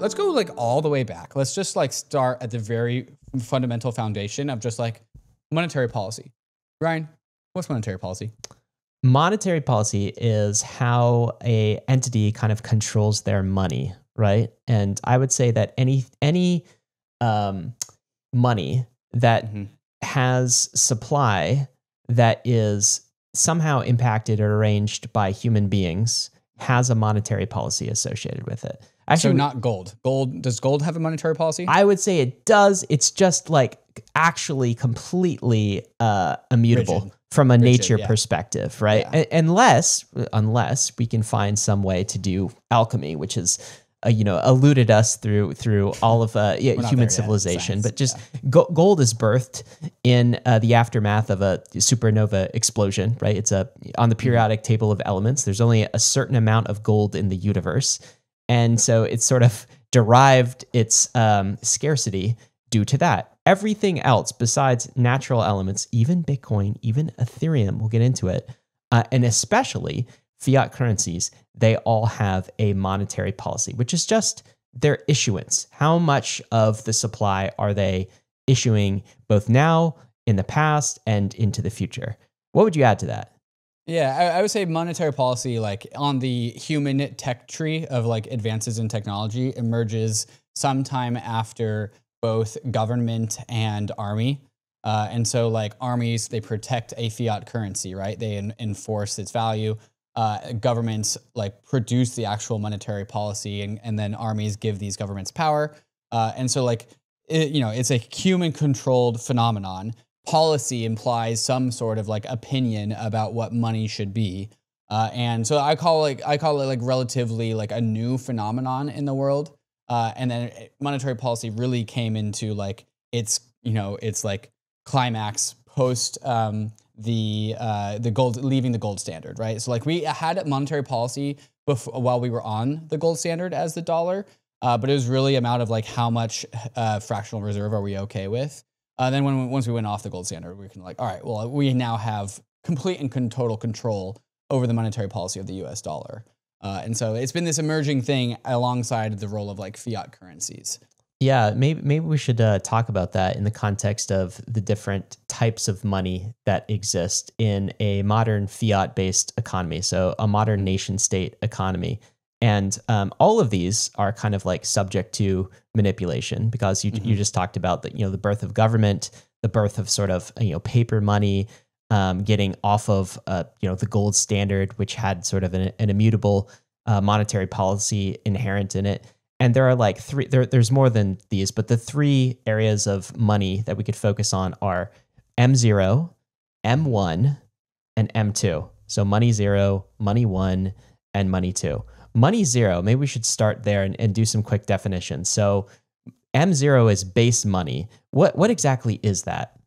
let's go like all the way back. Let's just like start at the very fundamental foundation of just like monetary policy. Ryan, what's monetary policy? Monetary policy is how a entity kind of controls their money, right? And I would say that any money that has supply that is somehow impacted or arranged by human beings has a monetary policy associated with it. Actually, so not gold. Does gold have a monetary policy? I would say it does. It's just like actually completely immutable from a nature perspective, right? Yeah. Unless we can find some way to do alchemy, which is eluded us through all of human civilization. But just gold is birthed in the aftermath of a supernova explosion, right? It's on the periodic table of elements. There's only a certain amount of gold in the universe. And so it's sort of derived its scarcity due to that. Everything else besides natural elements, even Bitcoin, even Ethereum, we'll get into it, and especially fiat currencies, they all have a monetary policy, which is just their issuance. How much of the supply are they issuing both now, in the past, and into the future? What would you add to that? Yeah, I would say monetary policy, like on the human tech tree of like advances in technology, emerges sometime after both government and army. And so like armies, they protect a fiat currency, right? They enforce its value. Governments like produce the actual monetary policy, and then armies give these governments power. And so like, it's a human controlled phenomenon. Policy implies some sort of like opinion about what money should be. And so I call it like relatively like a new phenomenon in the world. And then monetary policy really came into like its like climax post the gold, leaving the gold standard, right? So like we had monetary policy while we were on the gold standard as the dollar, but it was really a matter of like how much fractional reserve are we okay with. Then once we went off the gold standard, we can like, all right, well, we now have complete and total control over the monetary policy of the US dollar. And so it's been this emerging thing alongside the role of like fiat currencies. Yeah, maybe we should talk about that in the context of the different types of money that exist in a modern fiat-based economy, so a modern nation-state economy. And all of these are kind of like subject to manipulation because you just talked about the birth of government, the birth of sort of paper money, getting off of the gold standard, which had sort of an immutable monetary policy inherent in it. And there are like three. There's more than these, but the three areas of money that we could focus on are M0, M1, and M2. So money 0, money 1, and money 2. Money 0, maybe we should start there and do some quick definitions. So M0 is base money. What exactly is that?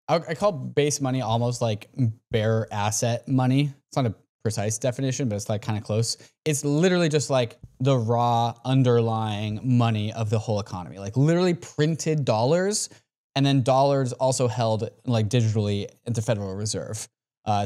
I call base money almost like bare asset money. It's not a precise definition, but it's like kind of close. It's literally just like the raw underlying money of the whole economy, like literally printed dollars, and then dollars also held like digitally at the Federal Reserve.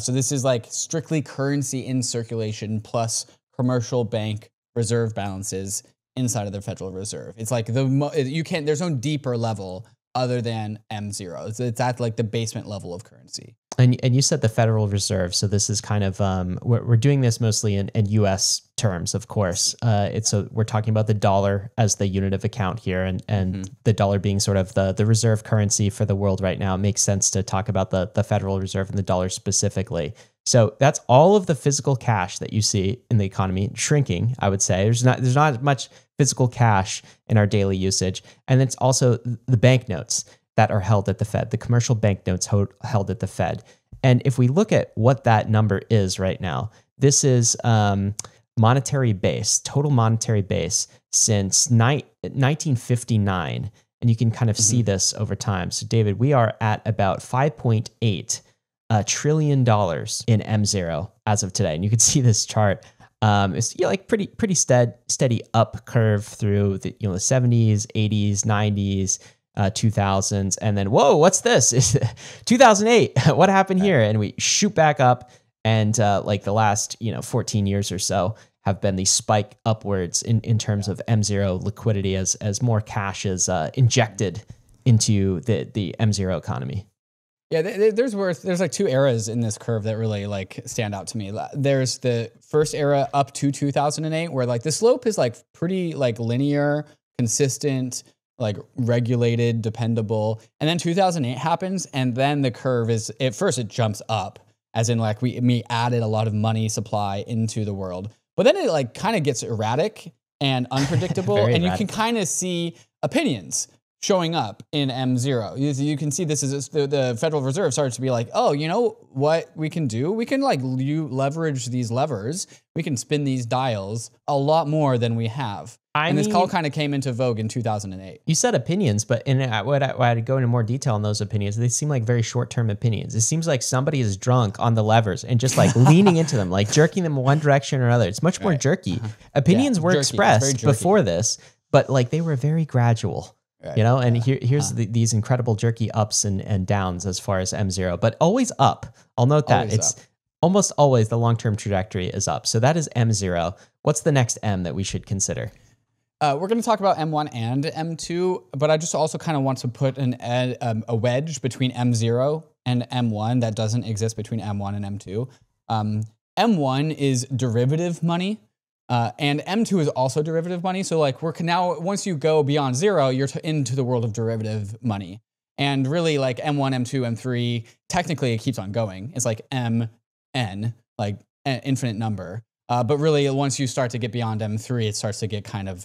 So this is like strictly currency in circulation plus commercial bank reserve balances inside of the Federal Reserve. It's like there's no deeper level other than M0. It's at like the basement level of currency. And you said the Federal Reserve, so this is kind of we're doing this mostly in U.S. terms, of course. We're talking about the dollar as the unit of account here, and the dollar being sort of the reserve currency for the world right now. It makes sense to talk about the Federal Reserve and the dollar specifically. So that's all of the physical cash that you see in the economy shrinking. I would say there's not much physical cash in our daily usage, and it's also the banknotes that are held at the Fed, the commercial banknotes held at the Fed. And if we look at what that number is right now, this is monetary base, total monetary base since 1959. And you can kind of see this over time. So David, we are at about $5.8 trillion in M0 as of today. And you can see this chart. It's like pretty steady up curve through the 70s, 80s, 90s, 2000s, and then whoa, what's this? 2008. What happened here? And we shoot back up, And like the last 14 years or so have been the spike upwards in terms of M0 liquidity as more cash is injected into the M0 economy. Yeah, there's like two eras in this curve that really like stand out to me. There's the first era up to 2008 where like the slope is like pretty like linear, consistent, like regulated, dependable. And then 2008 happens and then the curve is, at first it jumps up as in like we added a lot of money supply into the world. But then it like kind of gets erratic and unpredictable and you can kind of see opinions showing up in M0. You can see this is the Federal Reserve starts to be like, oh, you know what we can do? We can like leverage these levers. We can spin these dials a lot more than we have. And this all kind of came into vogue in 2008. You said opinions, but when I go into more detail on those opinions, they seem like very short-term opinions. It seems like somebody is drunk on the levers and just like leaning into them, like jerking them one direction or another. It's much more jerky. Opinions were expressed before this, but like they were very gradual. Right. And here's these incredible jerky ups and downs as far as M0, but always up. I'll note that it's almost always the long-term trajectory is up. So that is M0. What's the next M that we should consider? We're going to talk about M1 and M2, but I just also kind of want to put a wedge between M0 and M1 that doesn't exist between M1 and M2. M1 is derivative money. And M2 is also derivative money. So like now, once you go beyond zero, you're into the world of derivative money. And really like M1, M2, M3, technically it keeps on going. It's like MN, like an infinite number. But really once you start to get beyond M3, it starts to get kind of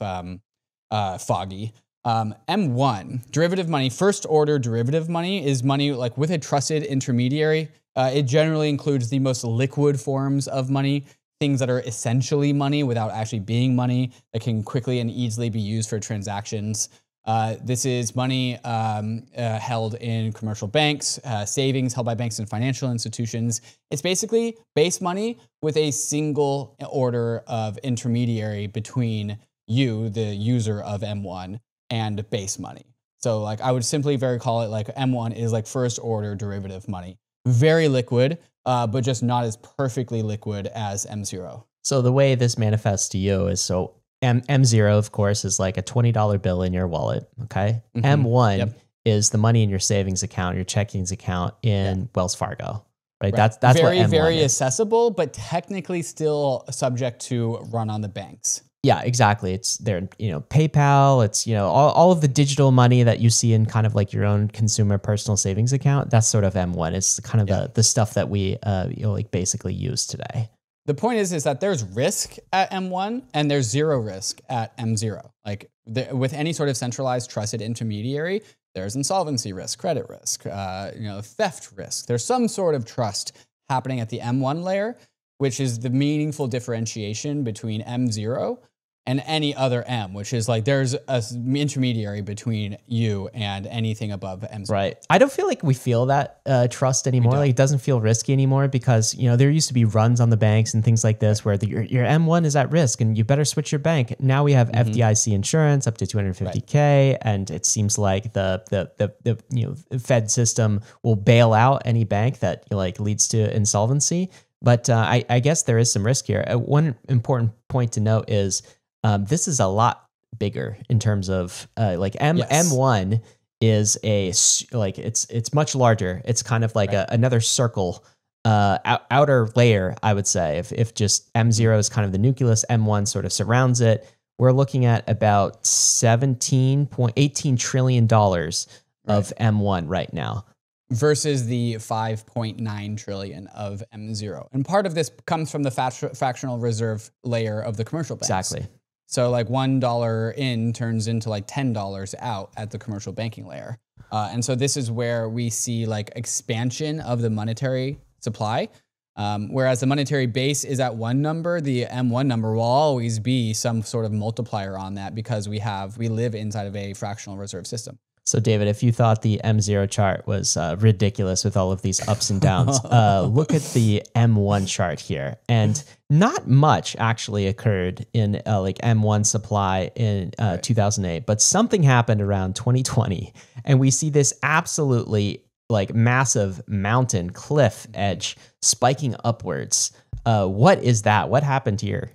foggy. M1, derivative money, first order derivative money is money like with a trusted intermediary. It generally includes the most liquid forms of money, things that are essentially money without actually being money that can quickly and easily be used for transactions. This is money held in commercial banks, savings held by banks and financial institutions. It's basically base money with a single order of intermediary between you, the user of M1, and base money. So like I would simply call it like M1 is like first order derivative money. Very liquid, but just not as perfectly liquid as M0. So the way this manifests to you is M0, of course, is like a $20 bill in your wallet. Okay. Mm-hmm. M1 is the money in your savings account, your checkings account in Wells Fargo. Right. That's very, what M1 very is. accessible, but technically still subject to run on the banks. Yeah, exactly. It's their, PayPal. It's, all of the digital money that you see in kind of like your own consumer personal savings account. That's sort of M1. It's kind of the stuff that we, like basically use today. The point is that there's risk at M1 and there's zero risk at M0. Like with any sort of centralized trusted intermediary, there's insolvency risk, credit risk, theft risk. There's some sort of trust happening at the M1 layer, which is the meaningful differentiation between M0 and any other M, which is like there's an intermediary between you and anything above M0. Right. I don't feel like we feel that trust anymore. Like it doesn't feel risky anymore because, there used to be runs on the banks and things like this where your M1 is at risk and you better switch your bank. Now we have FDIC insurance up to $250K, and it seems like the Fed system will bail out any bank that leads to insolvency. But I guess there is some risk here. One important point to note is this is a lot bigger in terms of M1 is it's much larger. It's kind of like another circle, outer layer, I would say. If just M0 is kind of the nucleus, M1 sort of surrounds it. We're looking at about $18 trillion of M1 right now. Versus the 5.9 trillion of M0. And part of this comes from the fractional reserve layer of the commercial banks. Exactly. So like $1 in turns into like $10 out at the commercial banking layer. And so this is where we see like expansion of the monetary supply. Whereas the monetary base is at one number, the M1 number will always be some sort of multiplier on that because we live inside of a fractional reserve system. So, David, if you thought the M0 chart was ridiculous with all of these ups and downs, look at the M1 chart here. And not much actually occurred in M1 supply in 2008, but something happened around 2020. And we see this absolutely like massive mountain cliff edge spiking upwards. What is that? What happened here?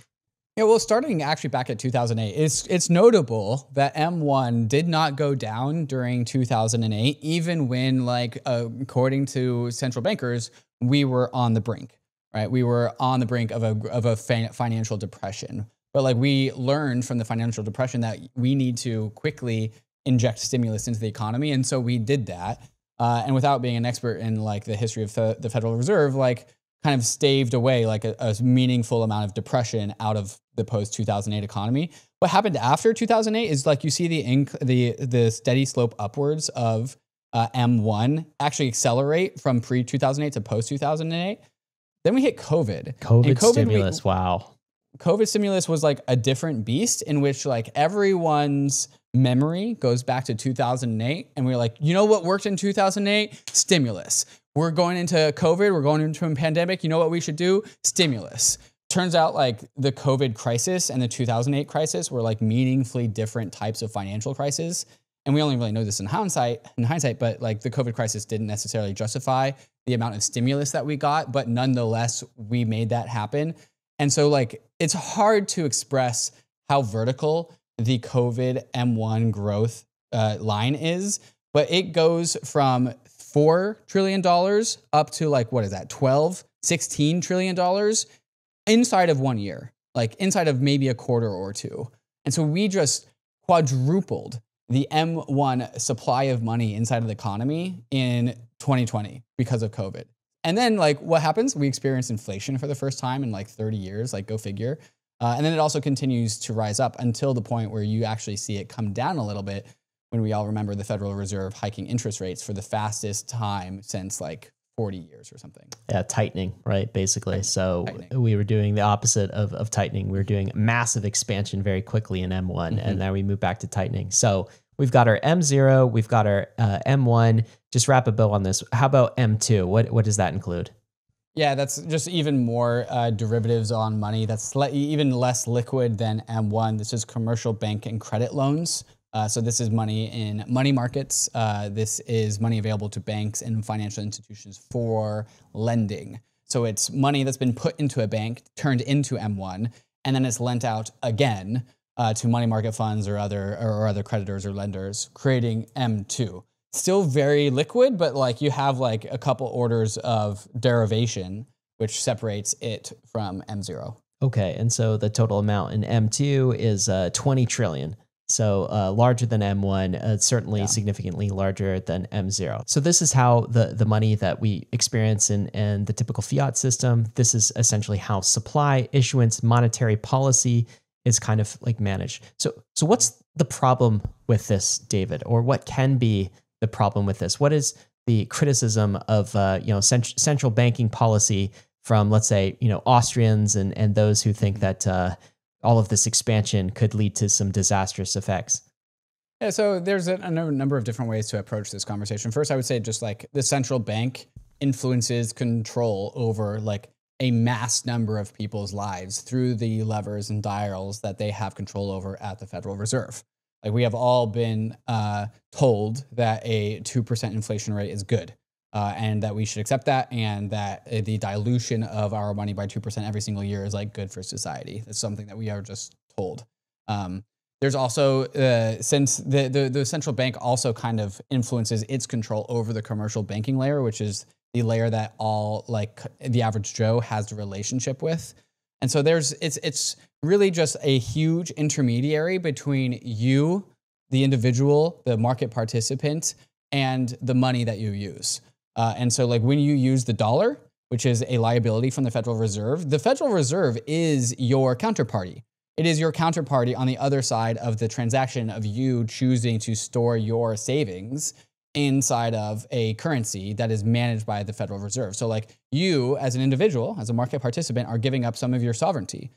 Yeah, well, starting actually back at 2008, it's notable that M1 did not go down during 2008, even when, like, according to central bankers, we were on the brink, right? We were on the brink of a financial depression. But like we learned from the financial depression that we need to quickly inject stimulus into the economy, and so we did that. And without being an expert in like the history of the Federal Reserve, like kind of staved away like a meaningful amount of depression out of the post 2008 economy. What happened after 2008 is like you see the steady slope upwards of M1 actually accelerate from pre 2008 to post 2008. Then we hit COVID. COVID stimulus. Wow. COVID stimulus was like a different beast in which like everyone's memory goes back to 2008. And we're like, you know what worked in 2008? Stimulus. We're going into COVID. We're going into a pandemic. You know what we should do? Stimulus. Turns out like the COVID crisis and the 2008 crisis were like meaningfully different types of financial crisis. And we only really know this in hindsight, but like the COVID crisis didn't necessarily justify the amount of stimulus that we got, but nonetheless, we made that happen. And so like, it's hard to express how vertical the COVID M1 growth line is, but it goes from $4 trillion up to like, what is that? 12, $16 trillion inside of 1 year, like inside of maybe a quarter or two. And so we just quadrupled the M1 supply of money inside of the economy in 2020 because of COVID. And then like what happens? We experience inflation for the first time in like 30 years, like go figure. And then it also continues to rise up until the point where you actually see it come down a little bit when we all remember the Federal Reserve hiking interest rates for the fastest time since like 40 years or something. Yeah, tightening, right? Basically. We were doing the opposite of tightening. We were doing massive expansion very quickly in M1, and now we move back to tightening. So we've got our M0, we've got our M1. Just wrap a bow on this. How about M2? What does that include? Yeah, that's just even more derivatives on money. That's even less liquid than M1. This is commercial bank and credit loans. So this is money in money markets. This is money available to banks and financial institutions for lending. So it's money that's been put into a bank, turned into M1, and then it's lent out again to money market funds or other creditors or lenders, creating M2. Still very liquid, but like you have like a couple orders of derivation, which separates it from M0. Okay, and so the total amount in M2 is 20 trillion. So larger than M1, certainly significantly larger than M0. So this is how the money that we experience in the typical fiat system, this is essentially how supply, issuance, monetary policy is kind of like managed. So what's the problem with this, David? Or what can be the problem with this? What is the criticism of central banking policy from, let's say, Austrians and those who think that all of this expansion could lead to some disastrous effects? Yeah, so there's a number of different ways to approach this conversation. First, I would say just like the central bank influences control over like a mass number of people's lives through the levers and dials that they have control over at the Federal Reserve. Like we have all been told that a 2% inflation rate is good and that we should accept that, and that the dilution of our money by 2% every single year is like good for society. That's something that we are just told. There's also, since the central bank also kind of influences its control over the commercial banking layer, which is the layer that all like the average Joe has the relationship with. And so it's really just a huge intermediary between you, the individual, the market participant, and the money that you use. And so like when you use the dollar, which is a liability from the Federal Reserve is your counterparty. It is your counterparty on the other side of the transaction of you choosing to store your savings inside of a currency that is managed by the Federal Reserve. So like you as an individual, as a market participant, are giving up some of your sovereignty.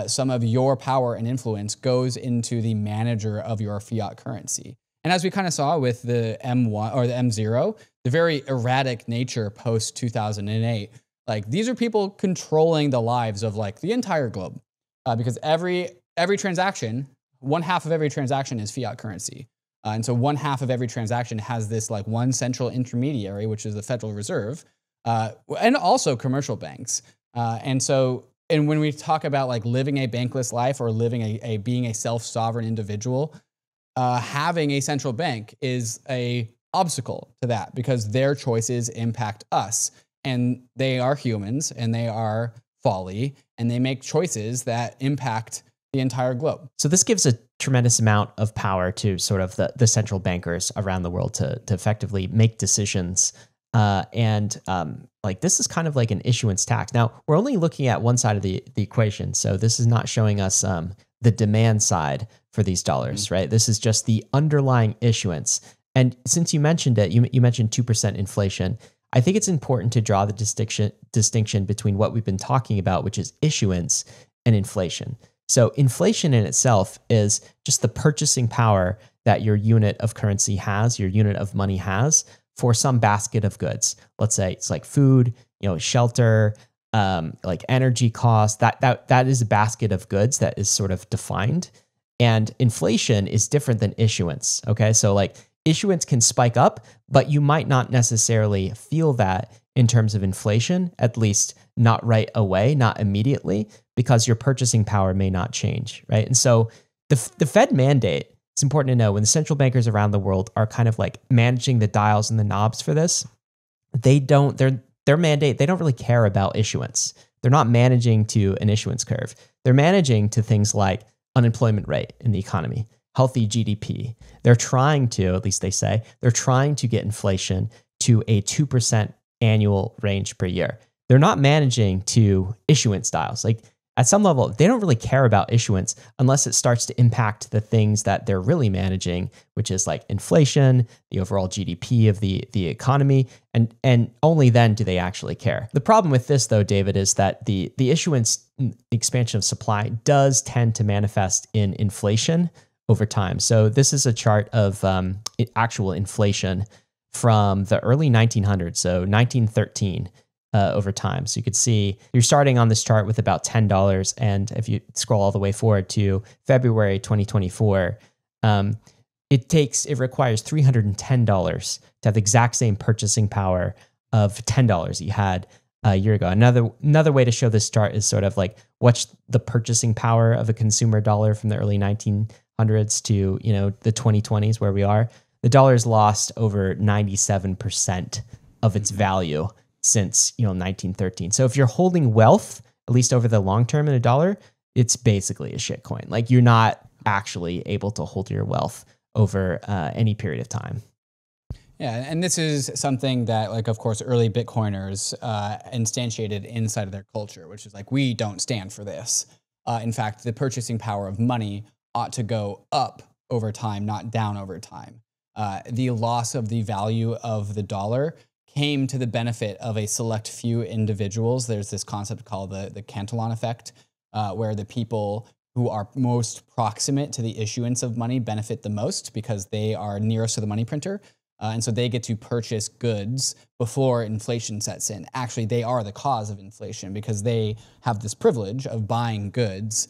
Some of your power and influence goes into the manager of your fiat currency. And as we kind of saw with the M1 or the M0, the very erratic nature post 2008, like these are people controlling the lives of like the entire globe, because every transaction, one half of every transaction is fiat currency. And so 1/2 of every transaction has this like one central intermediary, which is the Federal Reserve, and also commercial banks. And when we talk about like living a bankless life or living being a self-sovereign individual, having a central bank is a obstacle to that because their choices impact us, and they are humans and they are folly, and they make choices that impact the entire globe. So this gives a tremendous amount of power to sort of the central bankers around the world to effectively make decisions. Like this is kind of like an issuance tax. Now we're only looking at one side of the equation. So this is not showing us the demand side for these dollars, right? This is just the underlying issuance. And since you mentioned it, you mentioned 2% inflation. I think it's important to draw the distinction between what we've been talking about, which is issuance, and inflation. So inflation in itself is just the purchasing power that your unit of currency has, your unit of money has for some basket of goods. Let's say it's like food, shelter, like energy costs. That is a basket of goods that is sort of defined. And inflation is different than issuance. Okay, so like issuance can spike up, but you might not necessarily feel that in terms of inflation, at least not right away, not immediately, because your purchasing power may not change, right? And so the Fed mandate, it's important to know when the central bankers around the world are kind of like managing the dials and the knobs for this, their mandate, they don't really care about issuance. They're not managing to an issuance curve. They're managing to things like unemployment rate in the economy, healthy GDP. They're trying to, at least they say, they're trying to get inflation to a 2% annual range per year. They're not managing to issuance dials. Like at some level, they don't really care about issuance unless it starts to impact the things that they're really managing, which is like inflation, the overall GDP of the economy, and only then do they actually care. The problem with this, though, David, is that the issuance expansion of supply does tend to manifest in inflation over time. So this is a chart of actual inflation from the early 1900s, so 1913. Over time. So you could see you're starting on this chart with about $10. And if you scroll all the way forward to February 2024, it requires $310 to have the exact same purchasing power of $10 you had a year ago. Another way to show this chart is sort of like what's the purchasing power of a consumer dollar from the early 1900s to the 2020s where we are. The dollar's lost over 97% of its value since 1913. So if you're holding wealth, at least over the long term in a dollar, it's basically a shit coin. Like you're not actually able to hold your wealth over any period of time. Yeah, and this is something that, like, of course, early Bitcoiners instantiated inside of their culture, which is like, we don't stand for this. In fact, the purchasing power of money ought to go up over time, not down over time. The loss of the value of the dollar came to the benefit of a select few individuals. There's this concept called the Cantillon effect, where the people who are most proximate to the issuance of money benefit the most because they are nearest to the money printer. And so they get to purchase goods before inflation sets in. Actually, they are the cause of inflation because they have this privilege of buying goods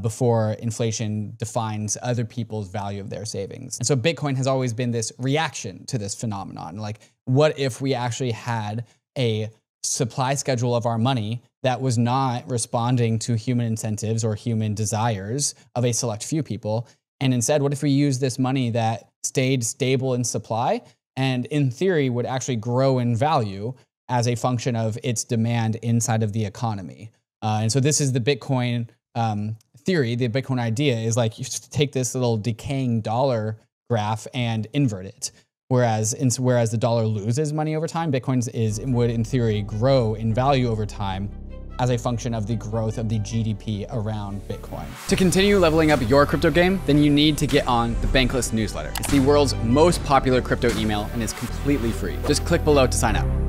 before inflation defines other people's value of their savings. And so Bitcoin has always been this reaction to this phenomenon. Like, what if we actually had a supply schedule of our money that was not responding to human incentives or human desires of a select few people? And instead, what if we use this money that stayed stable in supply and in theory would actually grow in value as a function of its demand inside of the economy? And so this is the Bitcoin theory. The Bitcoin idea is like, you just take this little decaying dollar graph and invert it. Whereas the dollar loses money over time, Bitcoin would in theory grow in value over time as a function of the growth of the GDP around Bitcoin. To continue leveling up your crypto game, then you need to get on the Bankless newsletter. It's the world's most popular crypto email and is completely free. Just click below to sign up.